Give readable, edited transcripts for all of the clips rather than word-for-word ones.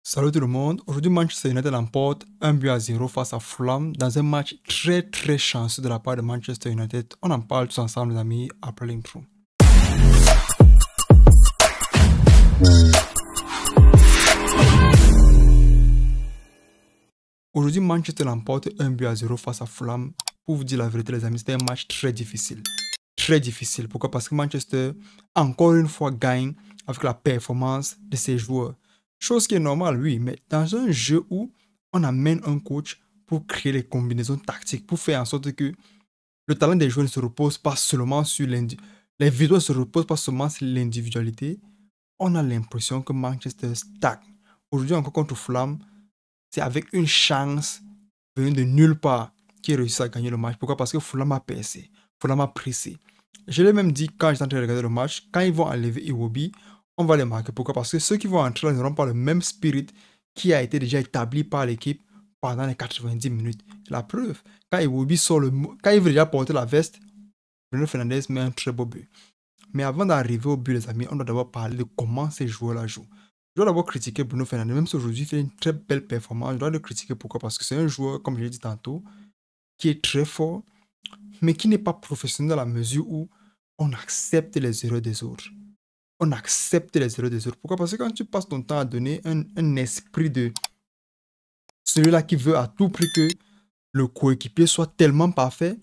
Salut tout le monde, aujourd'hui Manchester United emporte 1-0 face à Fulham dans un match très chanceux de la part de Manchester United. On en parle tous ensemble les amis après l'intro. Aujourd'hui Manchester emporte 1-0 face à Fulham. Pour vous dire la vérité les amis, c'était un match très difficile. Très difficile. Pourquoi? Parce que Manchester encore une fois gagne avec la performance de ses joueurs. Chose qui est normale, oui, mais dans un jeu où on amène un coach pour créer les combinaisons tactiques, pour faire en sorte que le talent des joueurs ne se repose pas seulement sur l'individualité, les victoires ne se reposent pas seulement sur l'individualité, on a l'impression que Manchester stagne. Aujourd'hui encore contre Fulham, c'est avec une chance venue de nulle part qu'il réussit à gagner le match. Pourquoi? Parce que Fulham a percé, Fulham a pressé. Je l'ai même dit quand j'étais en train de regarder le match, quand ils vont enlever Iwobi, on va les marquer. Pourquoi? Parce que ceux qui vont entrer là n'auront pas le même spirit qui a été déjà établi par l'équipe pendant les 90 minutes. La preuve, quand Iwobi quand il veut déjà porter la veste, Bruno Fernandes met un très beau but. Mais avant d'arriver au but, les amis, on doit d'abord parler de comment ces joueurs-là jouent. Je dois d'abord critiquer Bruno Fernandes, même si aujourd'hui il fait une très belle performance. Je dois le critiquer pourquoi? Parce que c'est un joueur, comme je l'ai dit tantôt, qui est très fort, mais qui n'est pas professionnel dans la mesure où on accepte les erreurs des autres. On accepte les erreurs des autres. Pourquoi? Parce que quand tu passes ton temps à donner un esprit de celui-là qui veut à tout prix que le coéquipier soit tellement parfait,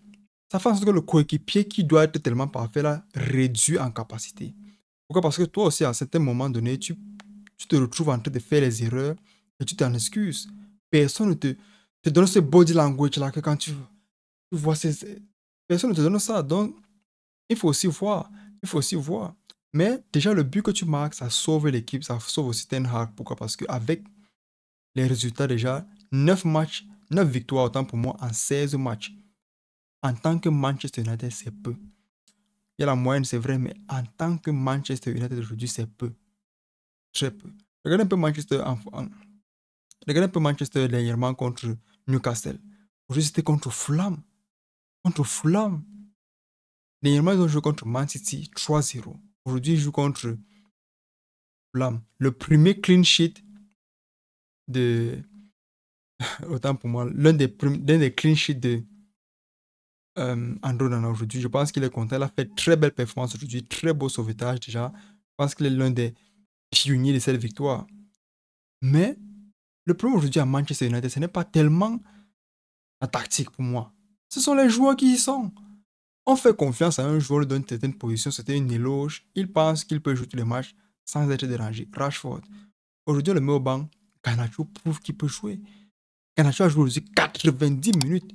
ça fait en sorte que le coéquipier qui doit être tellement parfait là réduit en capacité. Pourquoi? Parce que toi aussi, à un certain moment donné, tu te retrouves en train de faire les erreurs et tu t'en excuses. Personne ne te donne ce body language là que quand tu vois personne ne te donne ça. Donc, il faut aussi voir. Il faut aussi voir. Mais déjà, le but que tu marques, ça sauve l'équipe, ça sauve aussi Ten Hag. Pourquoi? Parce qu'avec les résultats déjà, 9 matchs, 9 victoires autant pour moi en 16 matchs. En tant que Manchester United, c'est peu. Il y a la moyenne, c'est vrai, mais en tant que Manchester United aujourd'hui, c'est peu. Très peu. Regardez un peu Manchester dernièrement contre Newcastle. Aujourd'hui, c'était contre Fulham. Contre Fulham. Dernièrement, ils ont joué contre Man City 3-0. Aujourd'hui, ils jouent contre Fulham. Le premier clean sheet de... Autant pour moi, l'un des clean sheets de Andrew Nana aujourd'hui. Je pense qu'il est content. Il a fait très belle performance aujourd'hui. Très beau sauvetage déjà. Je pense qu'il est l'un des pionniers de cette victoire. Mais le problème aujourd'hui à Manchester United, ce n'est pas tellement la tactique pour moi. Ce sont les joueurs qui y sont. On fait confiance à un joueur dans une certaine position, c'était une éloge. Il pense qu'il peut jouer tous les matchs sans être dérangé. Rashford. Aujourd'hui, on le met au banc. Garnacho prouve qu'il peut jouer. Garnacho a joué aujourd'hui 90 minutes.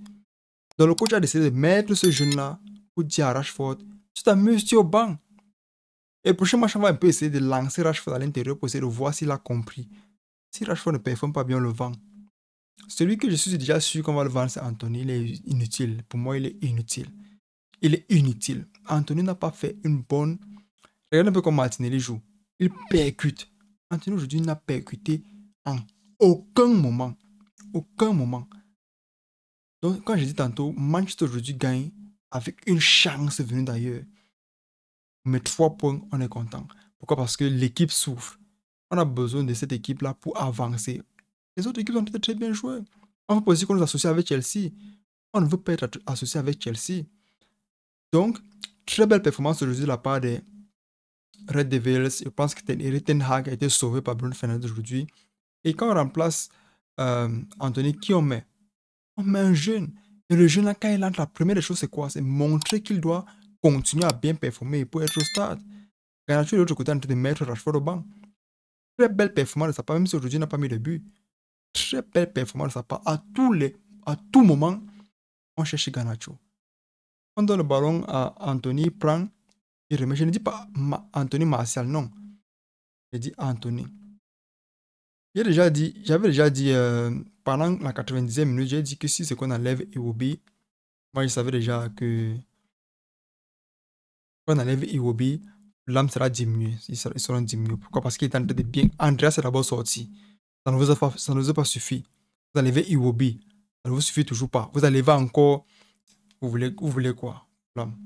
Donc le coach a décidé de mettre ce jeune-là pour dire à Rashford, tu t'amuses, tu es au banc. Et le prochain match, on va un peu essayer de lancer Rashford à l'intérieur pour essayer de voir s'il a compris. Si Rashford ne performe pas bien, on le vend. Celui que je suis déjà sûr qu'on va le vendre, c'est Anthony. Il est inutile. Pour moi, il est inutile. Il est inutile. Anthony n'a pas fait une bonne... Regarde un peu comme Martinelli joue. Il percute. Anthony aujourd'hui n'a percuté en aucun moment. Aucun moment. Donc, quand j'ai dit tantôt, Manchester aujourd'hui gagne avec une chance venue d'ailleurs. Mais 3 points, on est content. Pourquoi? Parce que l'équipe souffre. On a besoin de cette équipe-là pour avancer. Les autres équipes ont été très bien jouées. On veut pas aussi qu'on nous associe avec Chelsea. On ne veut pas être associé avec Chelsea. Donc, très belle performance aujourd'hui de la part des Red Devils. Je pense que Ten Hag a été sauvé par Bruno Fernandes aujourd'hui. Et quand on remplace Anthony, qui on met? On met un jeune. Et le jeune, là, quand il entre, la première des choses, c'est quoi? C'est montrer qu'il doit continuer à bien performer pour être au stade. Garnacho de l'autre côté en train de mettre Rashford au banc. Très belle performance de sa part, même si aujourd'hui il n'a pas mis de but. Très belle performance de sa part. À tout moment, on cherche Garnacho. On donne le ballon à Anthony, prend, il remet. Je ne dis pas Anthony Martial, non. Je dis Anthony. J'avais déjà dit pendant la 90e minute, j'ai dit que si c'est qu'on enlève Iwobi, moi je savais déjà que quand on enlève Iwobi, l'âme sera diminuée. Ils seront diminués. Pourquoi? Parce qu'il est en train de bien. Andreas est d'abord sorti. Ça ne vous a pas suffi. Vous enlevez Iwobi. Ça ne vous suffit toujours pas. Vous enlevez encore. Vous voulez quoi? L'âme.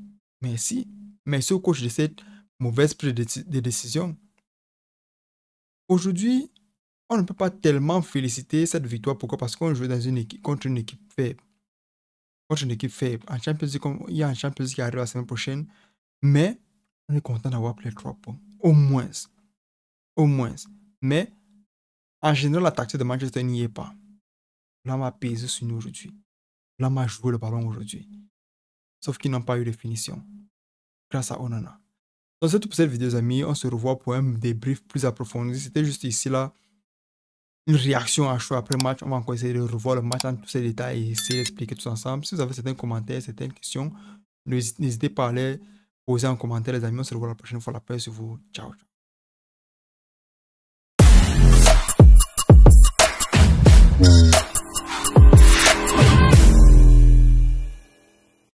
Merci. Merci au coach de cette mauvaise prise de décision. Aujourd'hui, on ne peut pas tellement féliciter cette victoire. Pourquoi? Parce qu'on joue dans une équipe, contre une équipe faible. Contre une équipe faible. En Champions League, il y a un Champions League qui arrive la semaine prochaine. Mais on est content d'avoir pris les 3 points. Au moins. Au moins. Mais en général, la tactique de Manchester n'y est pas. L'homme a pesé sur nous aujourd'hui. L'homme a joué le ballon aujourd'hui. Sauf qu'ils n'ont pas eu de finition. Grâce à Onana. Donc c'est tout pour cette vidéo, les amis. On se revoit pour un débrief plus approfondi. C'était juste ici, là, une réaction à chaud après match. On va encore essayer de revoir le match en tous ses détails et essayer d'expliquer tout ensemble. Si vous avez certains commentaires, certaines questions, n'hésitez pas à les poser en commentaire, les amis. On se revoit la prochaine fois. La paix sur vous. Ciao.